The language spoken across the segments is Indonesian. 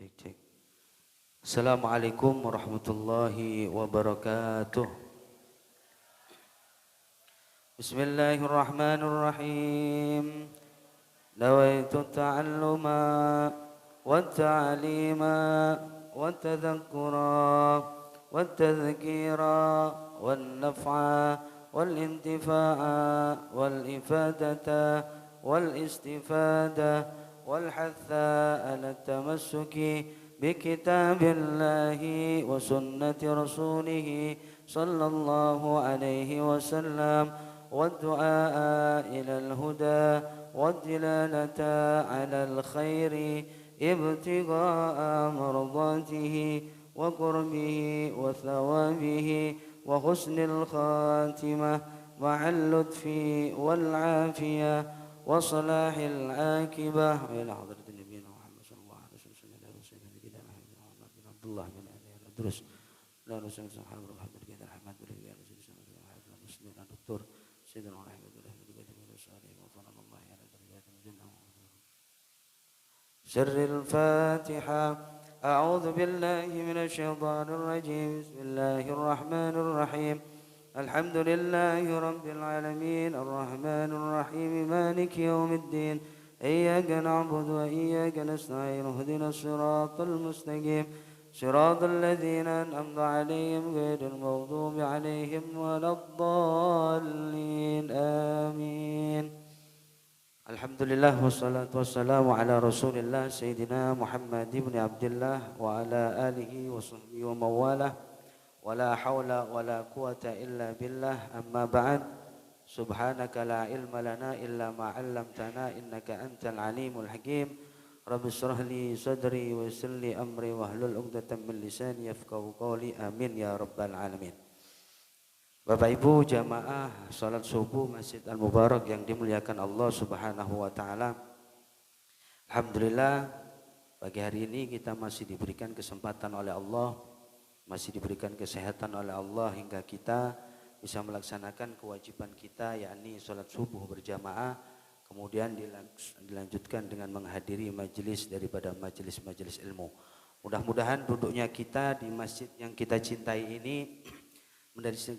Cek cek. Assalamualaikum warahmatullahi wabarakatuh. Bismillahirrahmanirrahim. Nawaitu ta'alluma wa ta'lima wa tadhakkura wa tadhkira wan naf'a wal intifa'a wal ifadata wal istifada والحث على التمسك بكتاب الله وسنة رسوله صلى الله عليه وسلم والدعاء إلى الهدى والدلالة على الخير ابتغاء مرضاته وقربه وثوابه وحسن الخاتمة مع اللطف والعافية وصلاح العاقبة إلى حضرة النبي محمد صلى الله عليه وسلم عبد الله بن الدرس لا رسول الله صلى الله عليه وسلم الحمد لله المسلمين الدكتور سيدنا ورحمة الله وفضل الله على درجات الجنة سر الفاتحة أعوذ بالله من الشيطان الرجيم بسم الله الرحمن الرحيم الحمد لله رب العالمين الرحمن الرحيم مالك يوم الدين إياك نعبد وإياك نستعين اهدنا الصراط المستقيم صراط الذين أنعمت عليهم غير المغضوب عليهم ولا الضالين آمين. Alhamdulillah wassalatu wassalamu ala Rasulillah Sayyidina Muhammad ibn Abdullah wa ala alihi wa sahbihi wa mawalah. ولا حول ولا قوة إلا بالله أما بعد سبحانك لا علم لنا إلا ما علمتنا إنك أنت العليم الحكيم رب اشرح لي صدري ويسر لي أمري واحلل عقدة من لساني يفقهوا قولي آمين يا رب العالمين. Bapak Ibu jamaah salat subuh Masjid Al-Mubarak yang dimuliakan Allah Subhanahu wa taala. Alhamdulillah pagi hari ini kita masih diberikan kesempatan oleh Allah, masih diberikan kesehatan oleh Allah hingga kita bisa melaksanakan kewajiban kita, yakni sholat subuh berjamaah, kemudian dilanjutkan dengan menghadiri majelis daripada majelis-majelis ilmu. Mudah-mudahan duduknya kita di masjid yang kita cintai ini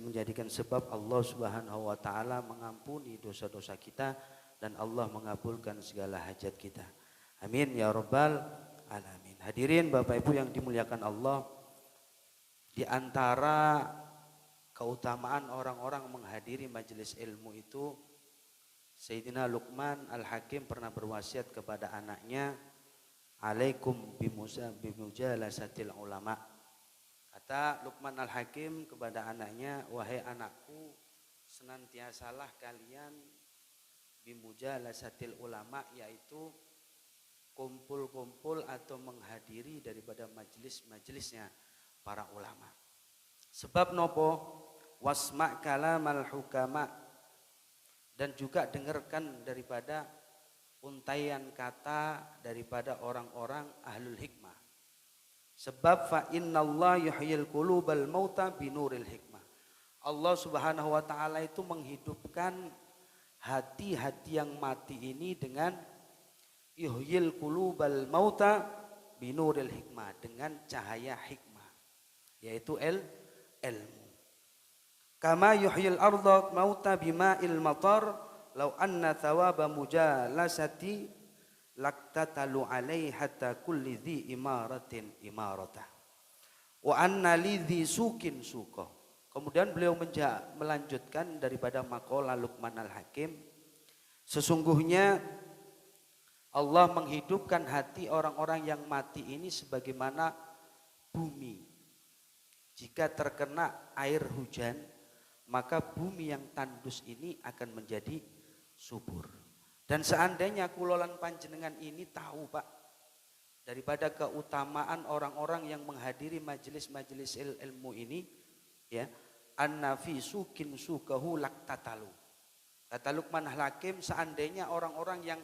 menjadikan sebab Allah Subhanahu wa taala mengampuni dosa-dosa kita dan Allah mengabulkan segala hajat kita. Amin ya rabbal alamin. Hadirin Bapak Ibu yang dimuliakan Allah, di antara keutamaan orang-orang menghadiri majelis ilmu itu, Sayyidina Luqman Al-Hakim pernah berwasiat kepada anaknya, alaikum bimujalasatil ulama. Kata Luqman Al-Hakim kepada anaknya, wahai anakku, senantiasalah kalian bimujalasatil ulama, yaitu kumpul-kumpul atau menghadiri daripada majelis-majelisnya para ulama. Sebab nopo wasma' kalamal hukama, dan juga dengarkan daripada untaian kata daripada orang-orang ahlul hikmah. Sebab fa innallah yuhyil qulubal mauta binuril hikmah. Allah Subhanahu wa taala itu menghidupkan hati-hati yang mati ini dengan yuhyil qulubal mauta binuril hikmah, dengan cahaya hikmah, yaitu ilmu. Kama yuhyil ardha mauta bima'il matar law anna thawaba mujalasati laktatalu alaihi hatta kulli dhi imaratin imaratah wa anna lidhi sukin suko. Kemudian beliau melanjutkan daripada maqalah Luqman Al-Hakim, sesungguhnya Allah menghidupkan hati orang-orang yang mati ini sebagaimana bumi. Jika terkena air hujan, maka bumi yang tandus ini akan menjadi subur. Dan seandainya kulolan panjenengan ini tahu Pak, daripada keutamaan orang-orang yang menghadiri majelis-majelis ilmu ini, ya, annafi sukin sukahu laktatalu. Kata Luqman Al-Hakim, seandainya orang-orang yang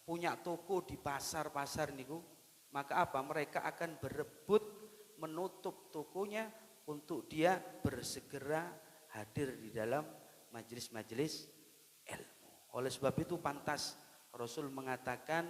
punya toko di pasar-pasar niku, maka apa? Mereka akan berebut menutup tokonya untuk dia bersegera hadir di dalam majelis-majelis ilmu. Oleh sebab itu pantas Rasul mengatakan,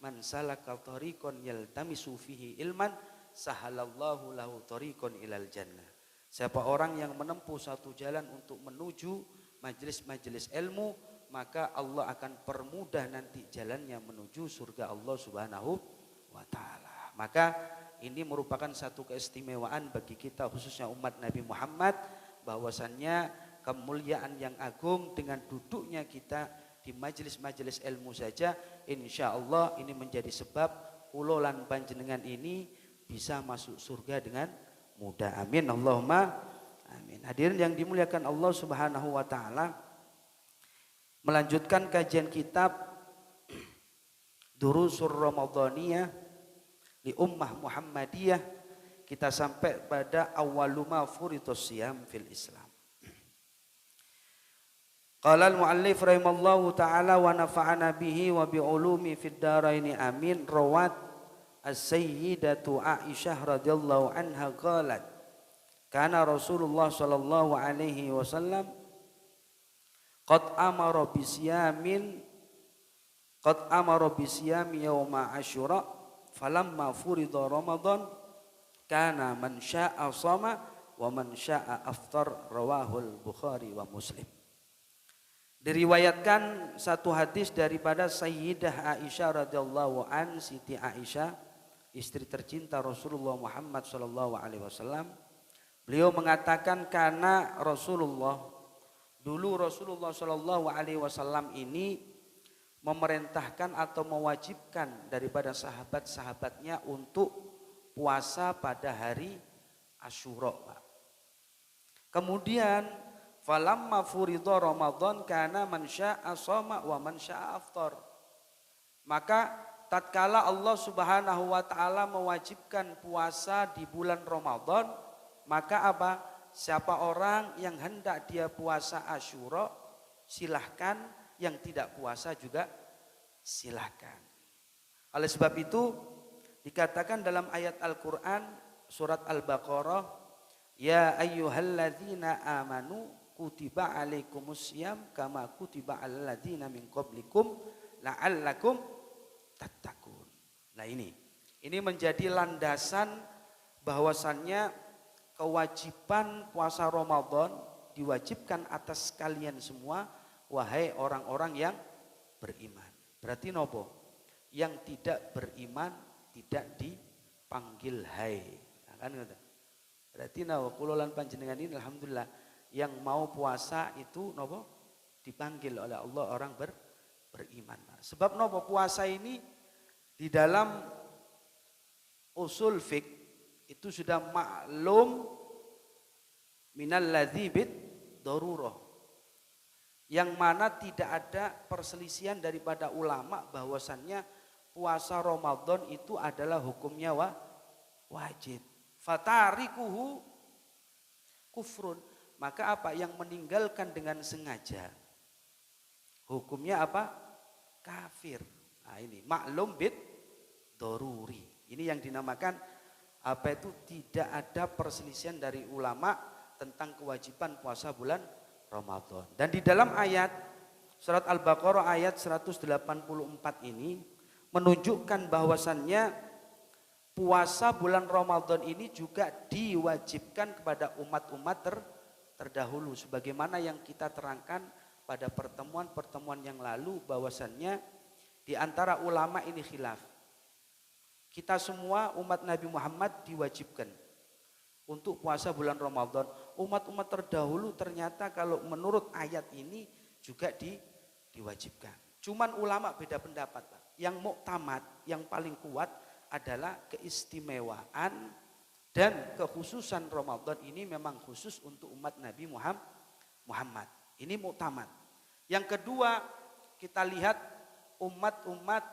man salaka tariqan yaltamisu fihi ilman sahalallahu lahu tariqan ilal jannah. Siapa orang yang menempuh satu jalan untuk menuju majelis-majelis ilmu, maka Allah akan permudah nanti jalannya menuju surga Allah Subhanahu wa taala. Maka ini merupakan satu keistimewaan bagi kita khususnya umat Nabi Muhammad, bahwasannya kemuliaan yang agung dengan duduknya kita di majelis-majelis ilmu saja, insya Allah ini menjadi sebab kulolan panjenengan ini bisa masuk surga dengan mudah. Amin Allahumma amin. Hadirin yang dimuliakan Allah Subhanahu wa taala, melanjutkan kajian kitab Durusur Ramadhaniyah li Ummah Muhammadiyah, kita sampai pada awwaluma furitus siyam fil Islam. Qala al-muallif rahimallahu ta'ala wa nafa'ana bihi wa bi'ulumi fid dharaini amin. Rawat as-sayyidatu Aisyah radhiyallahu anha qalat kana Rasulullah sallallahu alaihi wasallam qad amara bisiyami yauma asyura falamma furida ramadan kana man syaa shama wa man syaa aftar, rawahul Bukhari wa Muslim. Diriwayatkan satu hadis daripada Sayyidah Aisyah radhiyallahu an, Siti Aisyah, istri tercinta Rasulullah Muhammad sallallahu alaihi wasallam. Beliau mengatakan karena dulu Rasulullah sallallahu alaihi wasallam ini memerintahkan atau mewajibkan daripada sahabat-sahabatnya untuk puasa pada hari Asyura. Kemudian falamma furidha Ramadan kana man syaa shoma wa man syaa aftar. Maka tatkala Allah Subhanahu wa taala mewajibkan puasa di bulan Ramadan, maka apa? Siapa orang yang hendak dia puasa Asyura, silahkan, yang tidak puasa juga silahkan. Oleh sebab itu dikatakan dalam ayat Al-Qur'an surat Al-Baqarah, ya ayyuhalladzina amanu kutiba alaikumusiyam kama kutiba alal ladzina min qablikum la'allakum tattaqun. Nah ini menjadi landasan bahwasannya kewajiban puasa Ramadan diwajibkan atas kalian semua, wahai orang-orang yang beriman. Berarti nopo? Yang tidak beriman tidak dipanggil hai. Nah, kan gitu. Berarti nopo kulolan panjenengan ini alhamdulillah yang mau puasa itu nopo dipanggil oleh Allah orang beriman. Sebab nopo puasa ini di dalam usul fiqh itu sudah maklum minal ladzi bid darurah, yang mana tidak ada perselisihan daripada ulama bahwasannya puasa Ramadan itu adalah hukumnya wajib. Fatarikuhu kufrun. Maka apa? Yang meninggalkan dengan sengaja hukumnya apa? Kafir. Nah ini maklum bid doruri. Ini yang dinamakan apa itu, tidak ada perselisihan dari ulama tentang kewajiban puasa bulan Ramadan. Dan di dalam ayat surat Al-Baqarah ayat 184 ini menunjukkan bahwasannya puasa bulan Ramadan ini juga diwajibkan kepada umat-umat terdahulu, sebagaimana yang kita terangkan pada pertemuan-pertemuan yang lalu, bahwasannya di antara ulama ini khilaf. Kita semua umat Nabi Muhammad diwajibkan untuk puasa bulan Ramadan. Umat-umat terdahulu ternyata kalau menurut ayat ini juga diwajibkan. Cuman ulama beda pendapat, Pak. Yang muktamad, yang paling kuat adalah keistimewaan dan kekhususan Ramadan ini memang khusus untuk umat Nabi Muhammad. Ini muktamad. Yang kedua, kita lihat umat-umat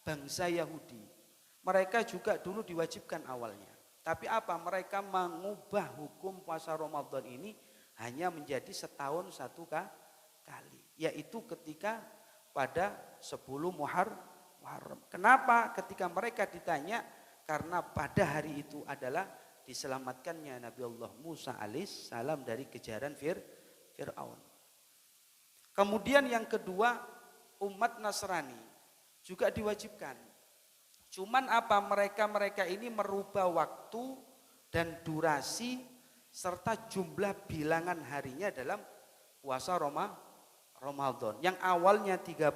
bangsa Yahudi. Mereka juga dulu diwajibkan awalnya. Tapi apa? Mereka mengubah hukum puasa Ramadan ini hanya menjadi setahun satu kali. Yaitu ketika pada 10 Muharram. Kenapa? Ketika mereka ditanya, karena pada hari itu adalah diselamatkannya Nabi Allah Musa alaihissalam dari kejaran Fir'aun. Kemudian yang kedua, umat Nasrani juga diwajibkan. Cuman apa, mereka ini merubah waktu dan durasi serta jumlah bilangan harinya dalam puasa Ramadan. Yang awalnya 30,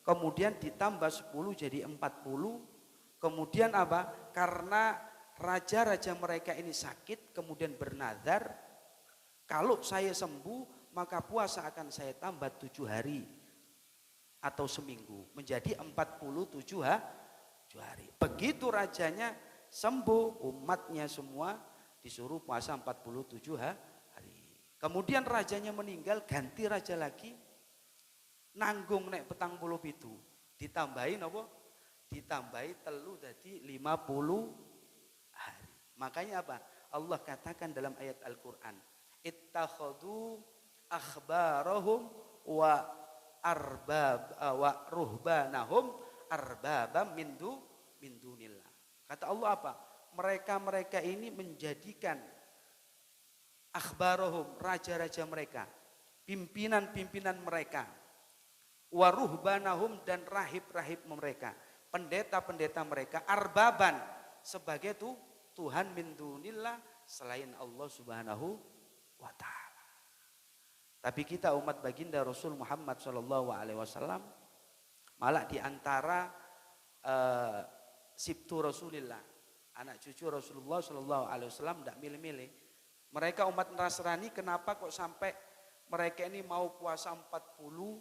kemudian ditambah 10 jadi 40. Kemudian apa? Karena raja-raja mereka ini sakit, kemudian bernazar, kalau saya sembuh maka puasa akan saya tambah 7 hari atau seminggu menjadi 47 hari. Begitu rajanya sembuh, umatnya semua disuruh puasa 47 hari. Kemudian rajanya meninggal, ganti raja lagi, nanggung nek petang puluh pitu, ditambahin apa? Ditambahi telu jadi 50 hari. Makanya apa? Allah katakan dalam ayat Al-Quran, ittakhadu akhbarahum wa ruhbanahum arbabam min dunillah. Kata Allah apa? Mereka ini menjadikan akhbarahum, raja-raja mereka, pimpinan-pimpinan mereka, wa ruhbanahum, dan rahib-rahib mereka, pendeta-pendeta mereka, arbaban, sebagai Tuhan min dunillah, selain Allah Subhanahu wa ta'ala. Tapi kita umat baginda Rasul Muhammad SAW malah diantara sibtu Rasulillah, anak cucu Rasulullah SAW, tidak milih-milih. Mereka umat Nasrani, kenapa kok sampai mereka ini mau puasa 40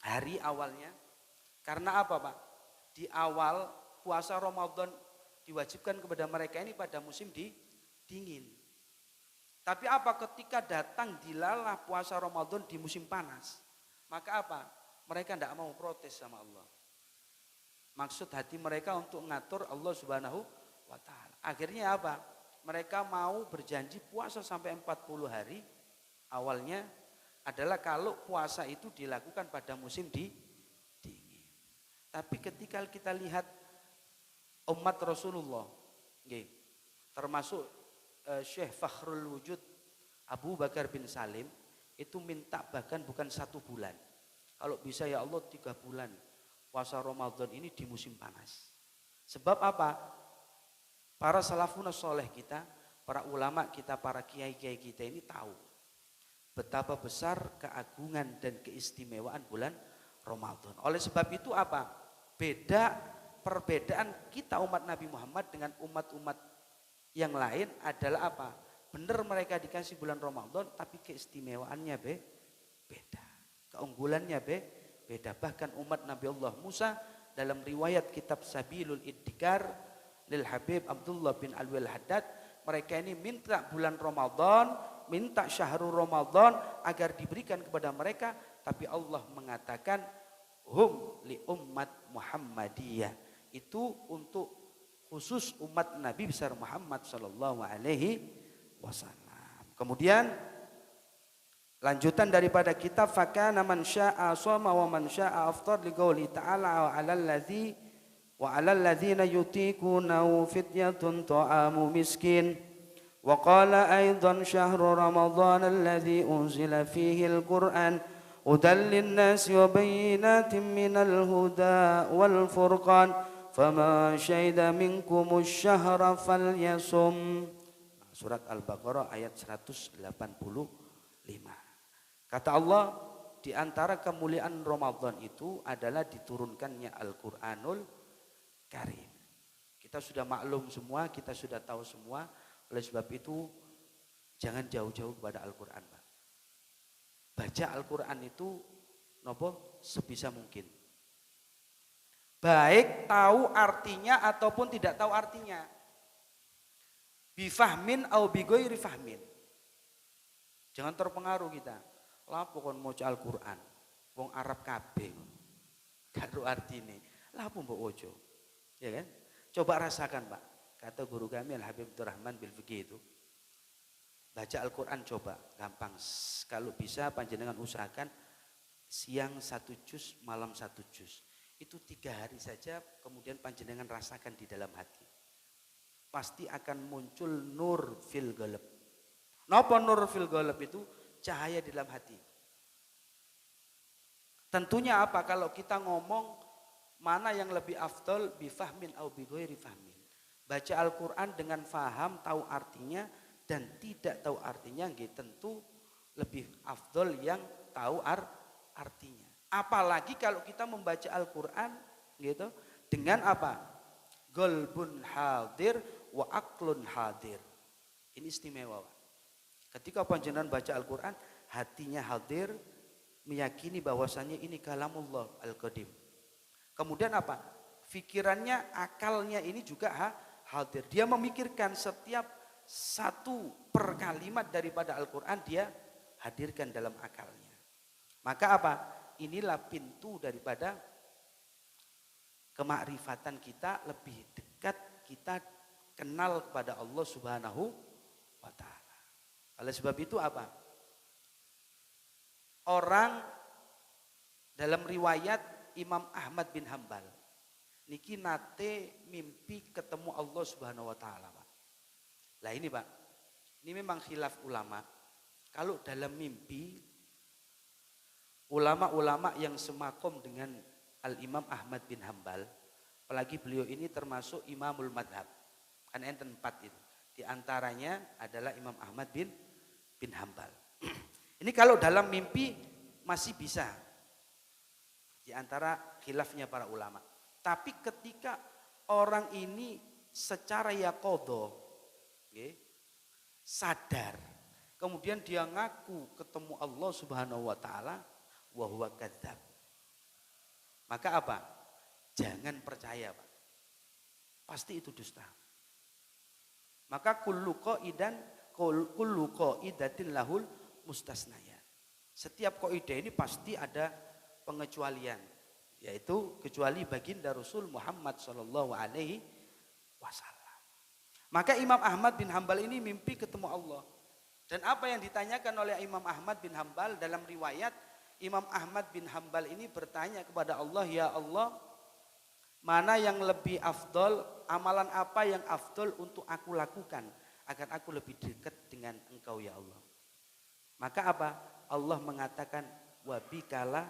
hari awalnya? Karena apa Pak? Di awal puasa Ramadan diwajibkan kepada mereka ini pada musim dingin. Tapi apa, ketika datang dilalah puasa Ramadan di musim panas, maka apa? Mereka tidak mau protes sama Allah. Maksud hati mereka untuk ngatur Allah Subhanahu wa ta'ala. Akhirnya apa? Mereka mau berjanji puasa sampai 40 hari. Awalnya adalah kalau puasa itu dilakukan pada musim dingin. Tapi ketika kita lihat umat Rasulullah, termasuk Syekh Fakhrul Wujud Abu Bakar bin Salim, itu minta bahkan bukan 1 bulan. Kalau bisa ya Allah 3 bulan puasa Ramadan ini di musim panas. Sebab apa? Para salafun soleh kita, para ulama kita, para kiai-kiai kita ini tahu betapa besar keagungan dan keistimewaan bulan Ramadan. Oleh sebab itu apa? Perbedaan kita umat Nabi Muhammad dengan umat-umat yang lain adalah apa? Benar mereka dikasih bulan Ramadan, tapi keistimewaannya beda. Keunggulannya beda. Bahkan umat Nabi Allah Musa dalam riwayat kitab Sabilul Iddikar lil Habib Abdullah bin Alwi al-Haddad, mereka ini minta bulan Ramadan, minta syahrul Ramadan agar diberikan kepada mereka, tapi Allah mengatakan hum li ummat Muhammadiyah, itu untuk khusus umat Nabi besar Muhammad sallallahu alaihi wasallam. Kemudian lanjutan daripada kitab fakana man syaa'a shoma wa man syaa'a aftar li qouli ta'ala wa 'alal ladzina yutiqunahu fidyatun ta'amu miskin. Wa qala aidan syahru ramadhan alladzi unzila fihi al-Qur'an hudan lin-nasi wa bayyinatin minal huda wal furqan faman syahida minkumusy syahra falyasum. Surat Al-Baqarah ayat 185. Kata Allah, di antara kemuliaan Ramadan itu adalah diturunkannya Al-Qur'anul Karim. Kita sudah maklum semua, kita sudah tahu semua. Oleh sebab itu jangan jauh-jauh kepada Al-Qur'an, Pak. Baca Al-Qur'an itu nopo sebisa mungkin. Baik tahu artinya ataupun tidak tahu artinya. Bifahmin au bighairi fahmin. Jangan terpengaruh kita. Lapo kon maca Al-Qur'an, wong Arab kabeh. Karo artine. Lapo mbok waca? Ya kan? Coba rasakan, Pak. Kata guru kami Al-Habib Abdurrahman bil Fiqih itu. Baca Al-Qur'an coba, gampang. Kalau bisa panjenengan usahakan siang 1 juz, malam 1 juz. Itu 3 hari saja, kemudian panjenengan rasakan di dalam hati. Pasti akan muncul nur fil qalb. Napa nur fil qalb itu? Cahaya di dalam hati. Tentunya apa? Kalau kita ngomong mana yang lebih afdol bifahmin au bighairi fahmin. Baca Al-Qur'an dengan faham, tahu artinya dan tidak tahu artinya nggih tentu lebih afdol yang tahu artinya. Apalagi kalau kita membaca Al-Qur'an gitu dengan apa? Qalbun hadir wa aqlun hadir. Ini istimewa, Pak. Ketika panjenengan baca Al-Qur'an, hatinya hadir, meyakini bahwasannya ini kalamullah al-qadim. Kemudian apa? Pikirannya, akalnya ini juga hadir. Dia memikirkan setiap satu per kalimat daripada Al-Quran dia hadirkan dalam akalnya. Maka apa? Inilah pintu daripada kemakrifatan kita, lebih dekat kita kenal kepada Allah Subhanahu wa ta'ala. Oleh sebab itu apa? Orang dalam riwayat Imam Ahmad bin Hambal niki nate mimpi ketemu Allah Subhanahu wa taala, Pak. Lah ini, Pak. Ini memang khilaf ulama. Kalau dalam mimpi ulama-ulama yang semakom dengan Al-Imam Ahmad bin Hambal, apalagi beliau ini termasuk Imamul Madhab. Kan enten 4 itu. Di antaranya adalah Imam Ahmad bin Hambal. Ini kalau dalam mimpi masih bisa. Di antara khilafnya para ulama. Tapi ketika orang ini secara yaqadha, sadar, kemudian dia ngaku ketemu Allah Subhanahu wa taala, wa huwa kadzdzab. Maka apa? Jangan percaya, Pak. Pasti itu dusta. Maka kullu qaidatin lahul mustasnaya. Setiap kaidah ini pasti ada pengecualian, yaitu kecuali baginda Rasul Muhammad sallallahu alaihi wasallam. Maka Imam Ahmad bin Hambal ini mimpi ketemu Allah. Dan apa yang ditanyakan oleh Imam Ahmad bin Hambal dalam riwayat, Imam Ahmad bin Hambal ini bertanya kepada Allah, ya Allah, mana yang lebih afdol, amalan apa yang afdol untuk aku lakukan agar aku lebih dekat dengan Engkau ya Allah. Maka apa? Allah mengatakan wabikala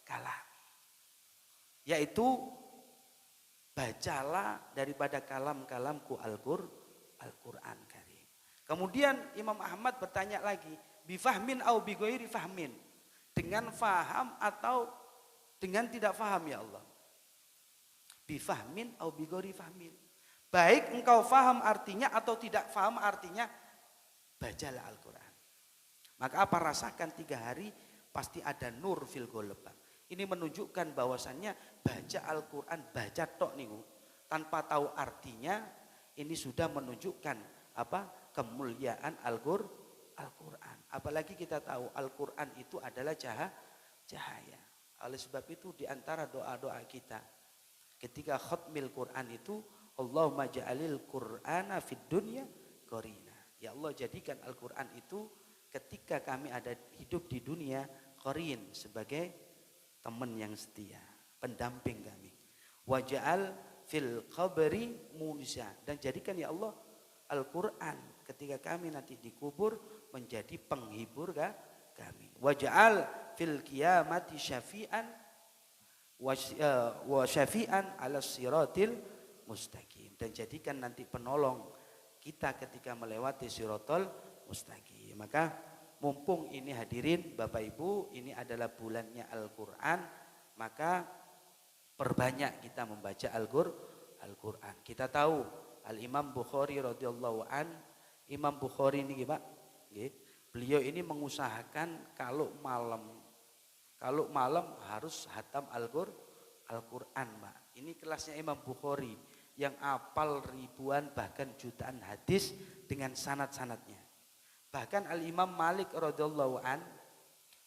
kalam, yaitu bacalah daripada kalam-kalamku Al-Quran Karim. Kemudian Imam Ahmad bertanya lagi, bifahmin au bighairi fahmin, dengan faham atau dengan tidak faham ya Allah. Bifahmin au bighairi fahmin, baik engkau faham artinya atau tidak faham artinya, bacalah Al-Quran. Maka apa? Rasakan 3 hari pasti ada nur fil goleba. Ini menunjukkan bahwasannya baca Al-Quran, baca tok niku tanpa tahu artinya, ini sudah menunjukkan apa? Kemuliaan Al-Quran. Apalagi kita tahu Al-Quran itu adalah cahaya. Oleh sebab itu di antara doa-doa kita ketika khatmil Quran itu, Allahumma ja'alil Qur'ana fid dunya qarina. Ya Allah, jadikan Al-Quran itu ketika kami ada hidup di dunia qarin, sebagai teman yang setia, pendamping kami. Waja'al fil qabri munisa, dan jadikan ya Allah Al-Quran ketika kami nanti dikubur menjadi penghibur kami. Waja'al fil qiyamati syafi'an wa syafi'an ala siratil mustaqim, dan jadikan nanti penolong kita ketika melewati siratal mustaqim. Maka mumpung ini hadirin Bapak Ibu, ini adalah bulannya Al-Quran, maka perbanyak kita membaca Al-Quran. Kita tahu Al-Imam Bukhari radhiyallahu an, Imam Bukhari ini Pak, beliau ini mengusahakan kalau malam harus hatam Al-Quran, Pak. Ini kelasnya Imam Bukhari yang apal ribuan bahkan jutaan hadis dengan sanad-sanadnya. Bahkan Al-Imam Malik radhiyallahu an,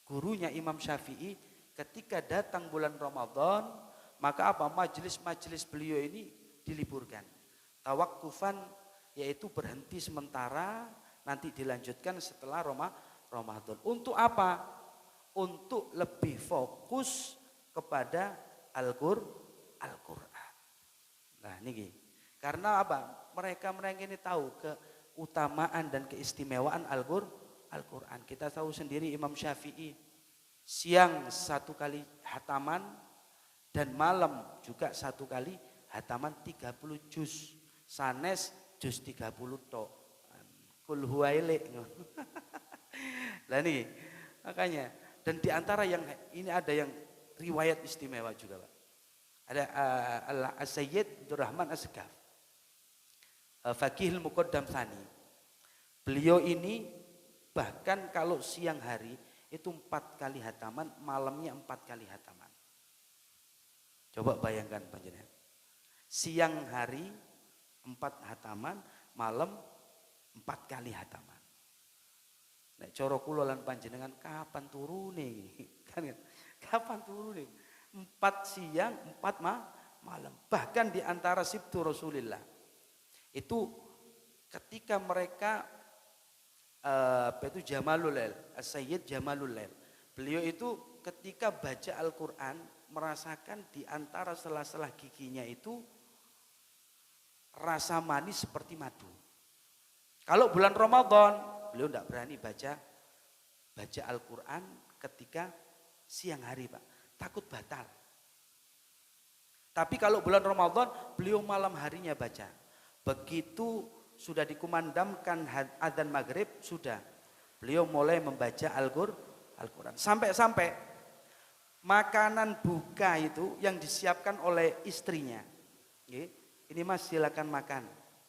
gurunya Imam Syafi'i, ketika datang bulan Ramadan, maka apa? Majelis-majelis beliau ini diliburkan. Tawakufan, yaitu berhenti sementara, nanti dilanjutkan setelah Ramadan. Untuk apa? Untuk lebih fokus kepada Al-Quran. Nah ini, karena apa? Mereka ini tahu keutamaan dan keistimewaan Al-Quran. Kita tahu sendiri Imam Syafi'i siang 1 kali hataman, Dan malam juga 1 kali hataman 30 juz. Sanes juz 30 tok. Kul huwailek. Lah nih, makanya dan di antara yang ini ada yang riwayat istimewa juga, Pak. Ada As-Sayyid Abdurrahman As-Segaf. Faqihul Muqaddam Tsani. Beliau ini bahkan kalau siang hari itu 4 kali hataman, malamnya 4 kali hataman. Coba bayangkan panjenengan. Siang hari 4 hataman, malam 4 kali hataman. Nek cara kula lan panjenengan kapan turune? Kan kapan turune? 4 siang, 4 malam. Bahkan di antara Sibtu Rasulillah itu ketika mereka itu Jamalul Lail, As-Sayyid Jamalul Lail. Beliau itu ketika baca Al-Qur'an merasakan di antara sela-sela giginya itu rasa manis seperti madu. Kalau bulan Ramadan, beliau tidak berani baca Al-Qur'an ketika siang hari, Pak. Takut batal. Tapi kalau bulan Ramadan, beliau malam harinya baca. Begitu sudah dikumandamkan adzan maghrib, sudah beliau mulai membaca Al-Quran. Sampai-sampai makanan buka itu yang disiapkan oleh istrinya. Ini Mas silakan makan.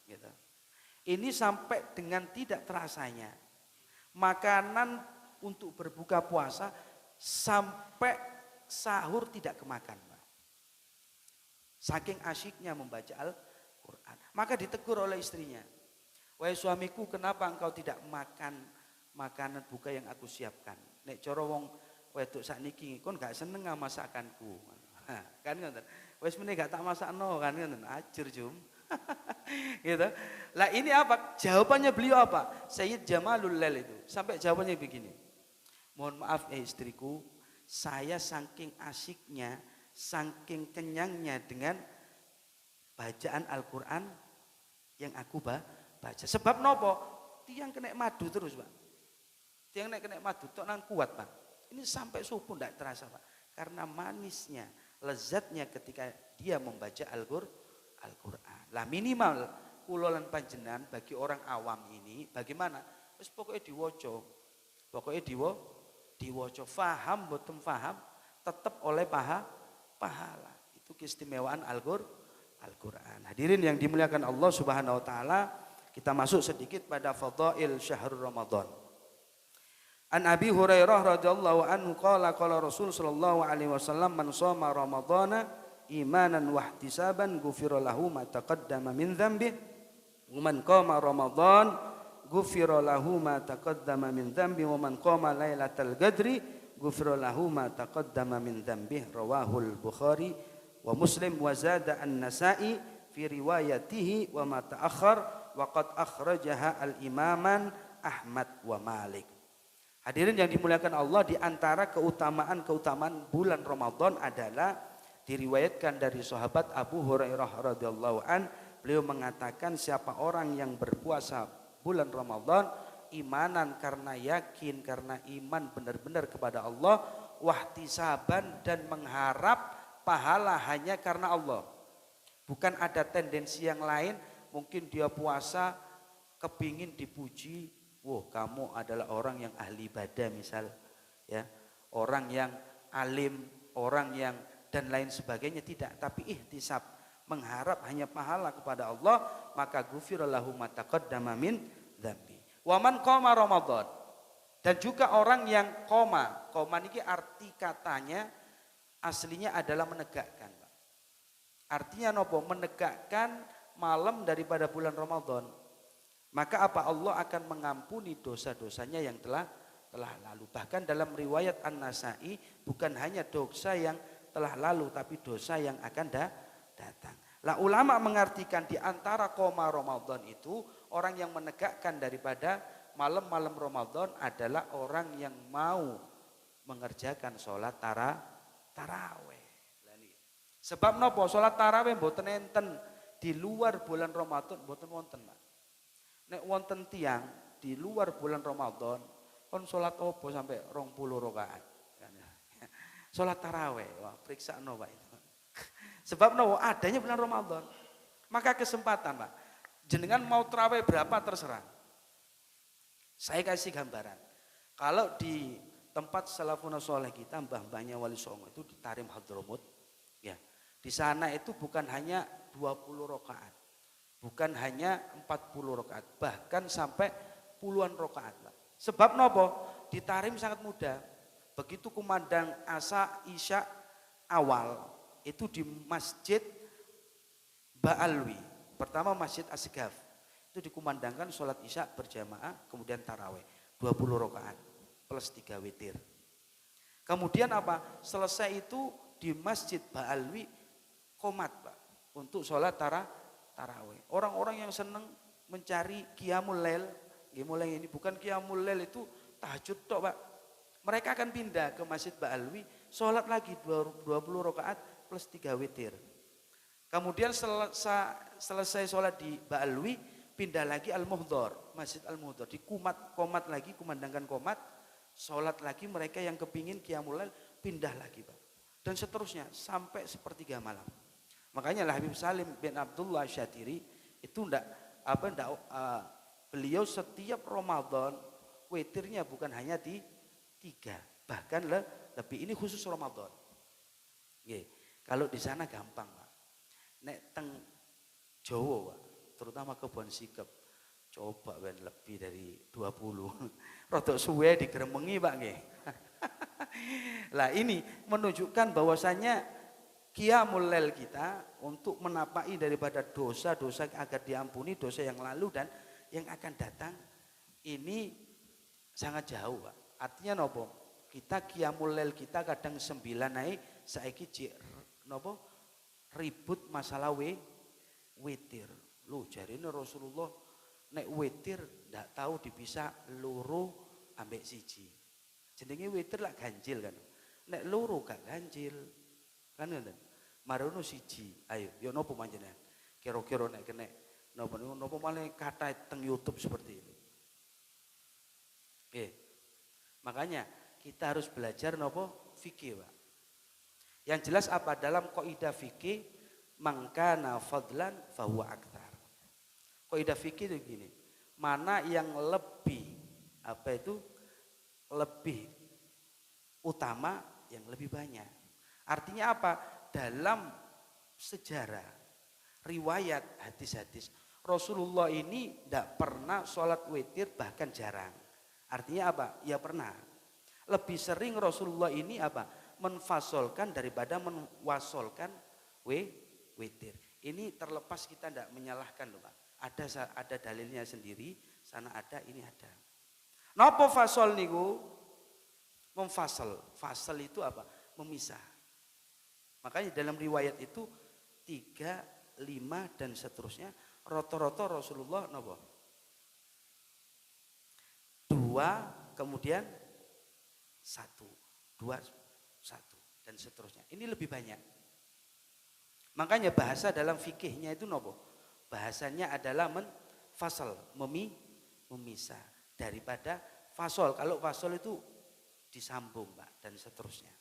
Gitu. Ini sampai dengan tidak terasanya. Makanan untuk berbuka puasa sampai sahur tidak kemakan. Saking asyiknya membaca Al-Quran. Maka ditegur oleh istrinya. Wahai suamiku, kenapa engkau tidak makan makanan buka yang aku siapkan? Nek cara wong wedok sakniki kon gak seneng masakanku. Kan ngoten. Wis meneh gak tak masakno kan ngoten. Ajur jum. Gitu. Lah ini apa? Jawabannya beliau apa? Sayyid Jamalul Lail itu. Sampai jawabannya begini. Mohon maaf istriku, saya saking asyiknya, saking kenyangnya dengan bacaan Al-Quran yang aku baca. Sebab nopo? Tiang kena madu terus, Pak. Tiang kena madu, tok nang kuat, Pak. Ini sampai subuh tidak terasa, Pak. Karena manisnya, lezatnya ketika dia membaca Al-Quran. Lah minimal kula lan panjenengan bagi orang awam ini bagaimana? Wis pokoknya diwoco. Pokoknya diwoco. Faham boten faham tetap oleh pahala. Itu keistimewaan Al-Quran. Hadirin yang dimuliakan Allah Subhanahu wa taala, kita masuk sedikit pada fadail syahrul Ramadan. An Abi Hurairah radhiyallahu anhu qala Rasul sallallahu alaihi wasallam man shoma ramadhana imanan wa ihtisaban ghufira lahu ma taqaddama min dzambi wa man qama ramadhan ghufira lahu ma taqaddama min dzambi wa man qama lailatal qadri ghufira lahu ma taqaddama min dzambi rawahul Bukhari wa Muslim wa zada an-Nasa'i fi riwayatihi wa ma ta'akhkhar wa qad akhrajaha al-imaman Ahmad wa Malik. Hadirin yang dimuliakan Allah, di antara keutamaan bulan Ramadan adalah diriwayatkan dari sahabat Abu Hurairah radhiyallahu an, beliau mengatakan siapa orang yang berpuasa bulan Ramadan imanan karena yakin, karena iman benar-benar kepada Allah, wahtisaban dan mengharap pahala hanya karena Allah. Bukan ada tendensi yang lain, mungkin dia puasa kepingin dipuji, wah kamu adalah orang yang ahli ibadah misal, ya, orang yang alim, orang yang dan lain sebagainya, tidak, tapi ihtisab, mengharap hanya pahala kepada Allah, maka ghufira lahu ma taqaddama min dzambi. Wa man qama Ramadan, dan juga orang yang qoma ini arti katanya aslinya adalah menegakkan. Artinya nopo? Menegakkan malam daripada bulan Ramadan. Maka apa? Allah akan mengampuni dosa-dosanya yang telah lalu. Bahkan dalam riwayat An-Nasa'i bukan hanya dosa yang telah lalu tapi dosa yang akan datang. Lah ulama mengartikan di antara qoma Ramadan itu orang yang menegakkan daripada malam-malam Ramadan adalah orang yang mau mengerjakan sholat tarawih. Sebab nopo? Sholat tarawih mboten enten di luar bulan Ramadan mboten wonten, Pak. Nek wonten tiang di luar bulan Ramadan kon sholat opo sampai 20 rakaat. Sholat tarawih, wah periksano Pak itu. Sebab no, adanya bulan Ramadan. Maka kesempatan Pak. Jenengan mau terawih berapa terserah. Saya kasih gambaran. Kalau di tempat salafun soleh kita, mbah-mbahnya Wali Songo itu di Tarim Hadramut, ya. Di sana itu bukan hanya 20 rakaat. Bukan hanya 40 rakaat, bahkan sampai puluhan rakaat. Sebab nopo? Di Tarim sangat mudah. Begitu kumandang asa isya awal itu di Masjid Ba'alwi. Pertama Masjid Asgaf. Itu dikumandangkan sholat isya berjamaah, kemudian taraweh 20 rakaat plus 3 witir. Kemudian apa? Selesai itu di Masjid Ba'alwi qomat Pak untuk sholat taraweh. Orang-orang yang senang mencari qiyamul lail, mulai ini bukan qiyamul lail itu tahajud tok Pak. Mereka akan pindah ke Masjid Ba'alwi, sholat lagi 20 rakaat plus 3 witir. Kemudian selesai sholat di Ba'alwi, pindah lagi Al-Muhdhar, Masjid Al-Muhdhar, di komat lagi, kumandangkan komat, sholat lagi mereka yang kepingin qiyamul lail, pindah lagi Pak. Dan seterusnya sampai sepertiga malam. Makanya Habib Salim bin Abdullah Syatiri itu beliau setiap Ramadan witirnya bukan hanya di 3, bahkan lebih. Ini khusus Ramadan. Kalau di sana gampang Pak. Nek teng Jawa Pak, terutama Kebon Sikep, coba ben lebih dari 20. Rodok suwe digeremengi Pak nggih. Lah ini menunjukkan bahwasannya qiyamul lail kita untuk menapaki daripada dosa-dosa agar diampuni, dosa yang lalu dan yang akan datang ini sangat jauh Pak. Artinya nopo? Kita qiyamul lail kita kadang 9 naik, saiki nopo? Ribut masalah witir. Lu jarine Rasulullah nek witir ndak tahu dipisah loro ambek siji. Jenenge witir lak ganjil kan. Nek loro gak ganjil. Kan ngoten. Marono siji. Ayo, yo napa panjenengan? Kira-kira nek kena napa malah kata teng YouTube seperti itu. Makanya kita harus belajar nopo fikih Pak. Yang jelas apa? Dalam kaidah fikih mangkana fadlan fahuwa aktsar. Kaidah fikih itu gini, mana yang lebih lebih utama, yang lebih banyak. Artinya apa? Dalam sejarah riwayat hadis-hadis Rasulullah ini tidak pernah sholat witir, bahkan jarang. Artinya apa? Ya pernah. Lebih sering Rasulullah ini menfasolkan daripada menwasolkan witir. Ini terlepas kita tidak menyalahkan loh Pak. Ada dalilnya sendiri, sana ada, ini ada. Napa fasol niku? Memfasal. Fasal itu apa? Memisah. Makanya dalam riwayat itu 3, 5 dan seterusnya rata-rata Rasulullah napa? 2 kemudian 1, 2, 1 dan seterusnya. Ini lebih banyak. Makanya bahasa dalam fikihnya itu nopo? Bahasanya adalah fasal, memisah daripada fasol. Kalau fasol itu disambung Pak dan seterusnya.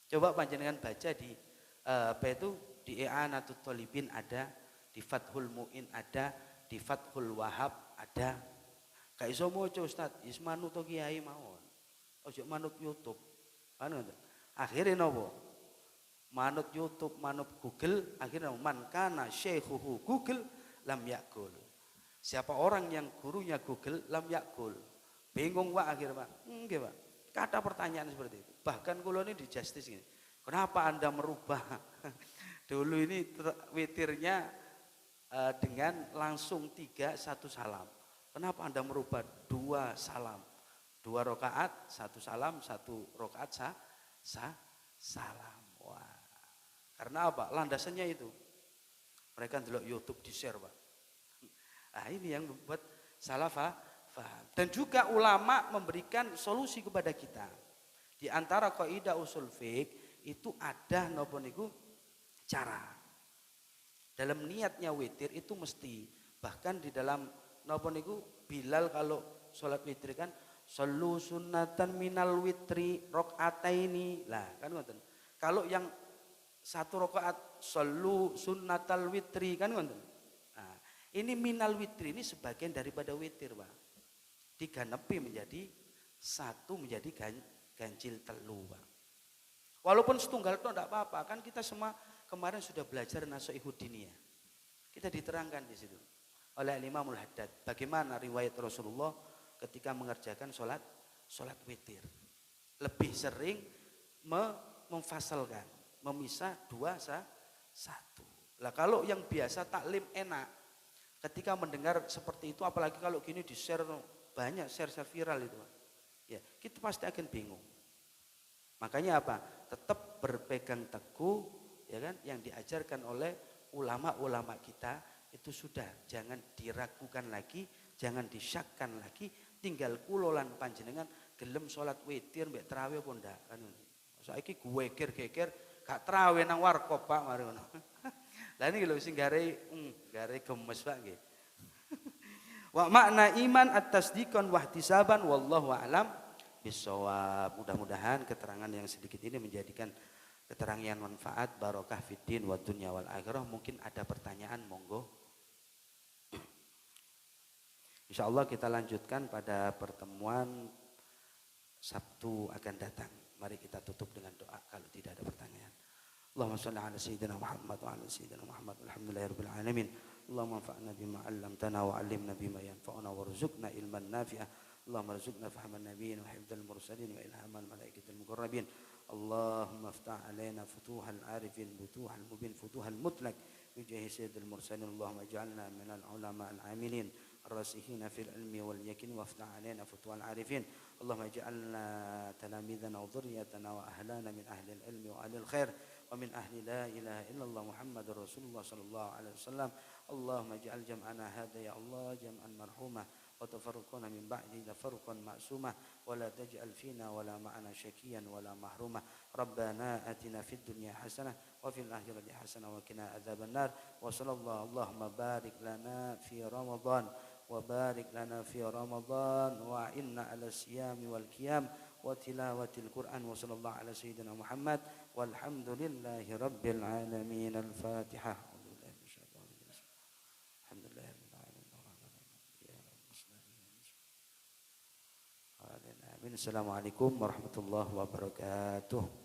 Coba panjenengan baca di di I'anatul Thalibin ada, di Fathul Mu'in ada, di Fathul Wahab ada. Gak iso maca Ustaz, is manut kiai mawon. Ojo manut YouTube. Akhirnya nopo? Manut YouTube, manut Google, akhirnya man kana syekhuhu Google lam yakul. Siapa orang yang gurunya Google lam yakul. Bingung Pak akhirnya Pak. Nggih Pak. Kata pertanyaan seperti itu. Bahkan kula ini di Justice ini. Kenapa Anda merubah? Dulu ini witirnya dengan langsung 3 1 salam. Kenapa Anda merubah 2 salam? 2 rakaat, 1 salam, 1 rakaat salam. Wah. Karena apa? Landasannya itu. Mereka ndelok YouTube di-share, Pak. Nah, ini yang membuat salah faham. Dan juga ulama memberikan solusi kepada kita. Di antara kaidah usul fiqh itu ada napa niku cara. Dalam niatnya witir itu mesti, bahkan di dalam napa niku Bilal kalau sholat witir kan sallu sunnatan minal witri rakaataini. Lah kan ngoten. Kalau yang satu rakaat sallu sunnatal witri kan ngoten. Nah, ini minal witri ini sebagian daripada witir, Pak. Diganepi menjadi satu menjadi ganjil telu, Pak. Walaupun setunggal itu tidak apa-apa, kan kita semua kemarin sudah belajar Nasihatul Diniyah. Kita diterangkan di situ oleh Imamul Haddad bagaimana riwayat Rasulullah ketika mengerjakan sholat witir. Lebih sering memfasalkan, memisah dua satu. Lah kalau yang biasa taklim enak, ketika mendengar seperti itu, apalagi kalau gini di share banyak, share viral itu, ya kita pasti akan bingung. Makanya apa? Tetap berpegang teguh, ya kan, yang diajarkan oleh ulama-ulama kita itu sudah, jangan diragukan lagi, jangan disyakkan lagi. Tinggal kulolan panjenengan gelem sholat witir mbek tarawih apa ndak kan. Saiki gue geger gak tarawih nang warkop Pak mari ngono. Lah niki lho sing gare gemes Pak nggih. Wa makna iman at-tasdiqan wa ihtisaban wallahu a'lam bisawab. Mudah-mudahan keterangan yang sedikit ini menjadikan keterangan yang manfaat, barokah fiddin wa dunya wal akhirah. Mungkin ada pertanyaan, monggo. Insyaallah kita lanjutkan pada pertemuan Sabtu akan datang. Mari kita tutup dengan doa kalau tidak ada pertanyaan. Allahumma shalli ala sayyidina Muhammad wa ala sayyidina Muhammad. Alhamdulillahirabbil alamin. Allahumma anfa'na bima 'allamtana wa 'allimna bima yanfa'una warzuqna ilman nafi'a. Allahumma arzuqna fahman nabiyyin wa hifdzal mursalin wa ilhamal malaikatil muqarrabin. Allahumma iftah 'alaina futuhal 'arifin, futuhal mubin, futuhal mutlaq bi jahi sayyidil mursalin. Allahumma ij'alna minal ulama'il 'amilin الراسخين في العلم واليقين وافتح علينا فتوى العارفين. اللهم اجعلنا تلاميذنا وذريتنا واهلنا من اهل العلم واهل الخير ومن اهل لا اله الا الله محمد رسول الله صلى الله عليه وسلم. اللهم اجعل جمعنا هذا يا الله جمعا مرحوما وتفرقنا من بعده تفرقا معصوما ولا تجعل فينا ولا معنا شكيا ولا محروما. ربنا آتنا في الدنيا حسنة وفي الآخرة حسنة وقنا عذاب النار. وصلى الله اللهم بارك لنا في رمضان وبارك لنا في رمضان وإنا على الصيام والقيام وتلاوة القرآن. وصلى الله على سيدنا محمد والحمد لله رب العالمين. الفاتحة. الحمد لله رب العالمين. Assalamualaikum warahmatullahi wabarakatuh.